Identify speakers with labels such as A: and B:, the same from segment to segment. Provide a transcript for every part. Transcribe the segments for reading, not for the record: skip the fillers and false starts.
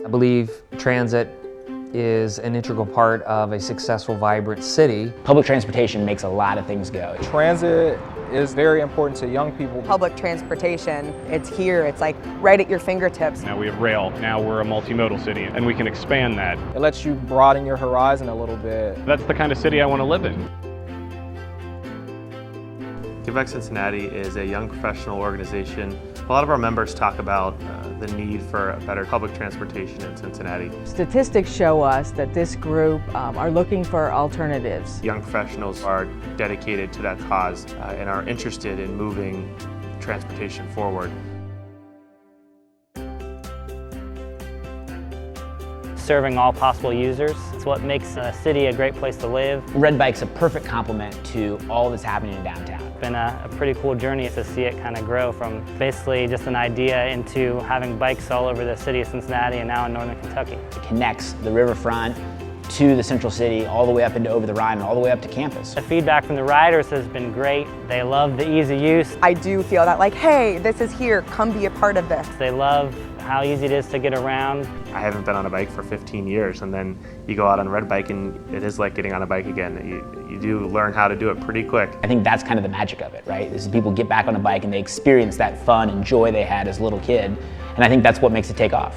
A: I believe transit is an integral part of a successful, vibrant city.
B: Public transportation makes a lot of things go.
C: Transit is very important to young people.
D: Public transportation, it's here, it's like right at your fingertips.
E: Now we have rail, now we're a multimodal city, and we can expand that.
C: It lets you broaden your horizon a little bit.
E: That's the kind of city I want to live in.
F: Give Back Cincinnati is a young professional organization. A lot of our members talk about the need for better public transportation in Cincinnati.
G: Statistics show us that this group are looking for alternatives.
F: Young professionals are dedicated to that cause and are interested in moving transportation forward.
H: Serving all possible users. It's what makes a city a great place to live.
B: Red Bike's a perfect complement to all that's happening in downtown.
H: It's been a pretty cool journey to see it kind of grow from basically just an idea into having bikes all over the city of Cincinnati and now in northern Kentucky.
B: It connects the riverfront to the central city, all the way up into over the Rhine, and all the way up to campus.
H: The feedback from the riders has been great. They love the easy use.
D: I do feel that like, hey, this is here, come be a part of this.
H: They love how easy it is to get around.
F: I haven't been on a bike for 15 years, and then you go out on a Red Bike and it is like getting on a bike again. You do learn how to do it pretty quick.
B: I think that's kind of the magic of it, right? Is people get back on a bike and they experience that fun and joy they had as a little kid, and I think that's what makes it take off.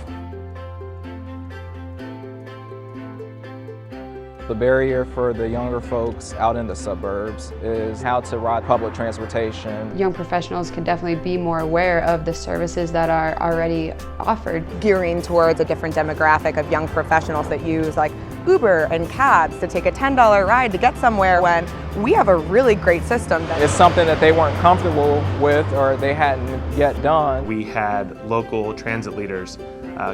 C: The barrier for the younger folks out in the suburbs is how to ride public transportation.
I: Young professionals can definitely be more aware of the services that are already offered.
D: Gearing towards a different demographic of young professionals that use like Uber and cabs to take a $10 ride to get somewhere when we have a really great system.
C: It's something that they weren't comfortable with or they hadn't yet done.
F: We had local transit leaders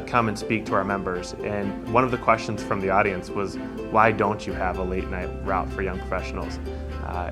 F: come and speak to our members, and one of the questions from the audience was, why don't you have a late night route for young professionals?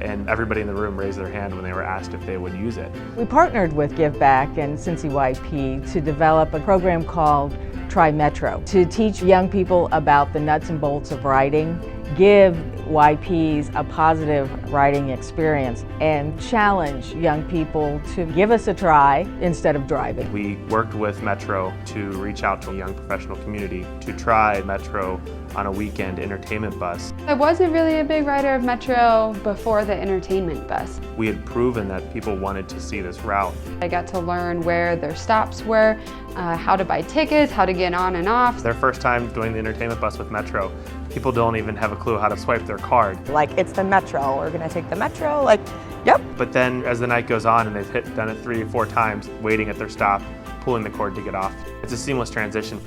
F: And everybody in the room raised their hand when they were asked if they would use it.
G: We partnered with Give Back and Cincy YP to develop a program called TriMetro to teach young people about the nuts and bolts of riding, give YPs a positive riding experience, and challenge young people to give us a try instead of driving.
F: We worked with Metro to reach out to a young professional community to try Metro on a weekend entertainment bus.
I: I wasn't really a big rider of Metro before the entertainment bus.
F: We had proven that people wanted to see this route.
I: I got to learn where their stops were, how to buy tickets, how to get on and off.
F: Their first time doing the entertainment bus with Metro, people don't even have a clue how to swipe their card.
D: Like, it's the Metro, we're gonna take the Metro, like, yep.
F: But then as the night goes on and they've done it 3 or 4 times, waiting at their stop, pulling the cord to get off. It's a seamless transition.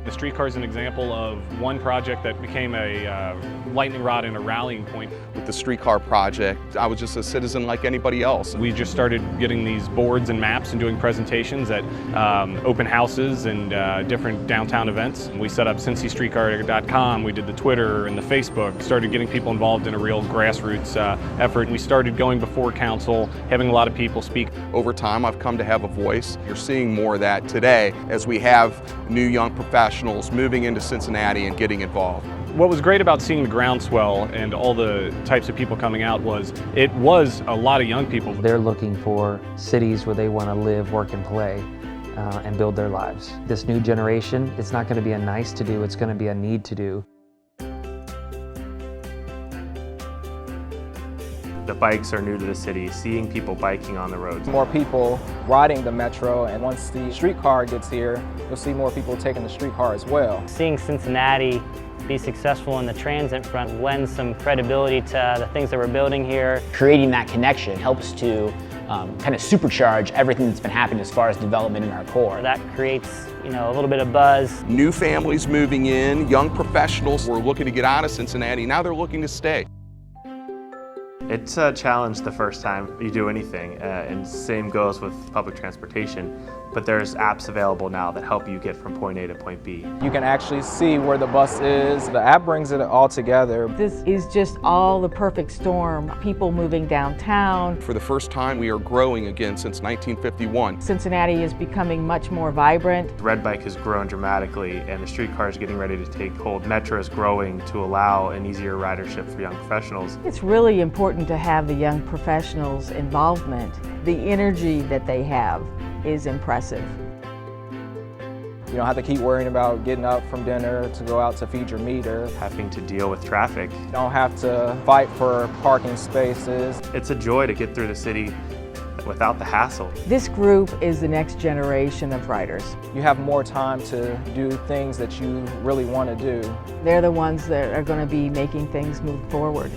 E: The streetcar is an example of one project that became a lightning rod and a rallying point.
J: With the streetcar project, I was just a citizen like anybody else.
E: We just started getting these boards and maps and doing presentations at open houses and different downtown events. We set up CincyStreetcar.com, we did the Twitter and the Facebook, started getting people involved in a real grassroots effort. We started going before council, having a lot of people speak.
J: Over time, I've come to have a voice. You're seeing more of that today as we have new young professionals moving into Cincinnati and getting involved.
E: What was great about seeing the groundswell and all the types of people coming out was it was a lot of young people.
A: They're looking for cities where they want to live, work, and play, and build their lives. This new generation, it's not going to be a nice to do, it's going to be a need to do.
F: The bikes are new to the city, seeing people biking on the roads.
C: More people riding the Metro, and once the streetcar gets here, you'll see more people taking the streetcar as well.
H: Seeing Cincinnati be successful in the transit front lends some credibility to the things that we're building here.
B: Creating that connection helps to kind of supercharge everything that's been happening as far as development in our core.
H: That creates, a little bit of buzz.
J: New families moving in, young professionals were looking to get out of Cincinnati, now they're looking to stay.
F: It's a challenge the first time you do anything, and same goes with public transportation. But there's apps available now that help you get from point A to point B.
C: You can actually see where the bus is. The app brings it all together.
G: This is just all the perfect storm. People moving downtown.
J: For the first time, we are growing again since 1951.
G: Cincinnati is becoming much more vibrant.
F: The Red Bike has grown dramatically, and the streetcar is getting ready to take hold. Metro is growing to allow an easier ridership for young professionals.
G: It's really important to have the young professionals' involvement, the energy that they have. is impressive.
C: You don't have to keep worrying about getting up from dinner to go out to feed your meter.
F: Having to deal with traffic.
C: You don't have to fight for parking spaces.
F: It's a joy to get through the city without the hassle.
G: This group is the next generation of riders.
C: You have more time to do things that you really want to do.
G: They're the ones that are going to be making things move forward.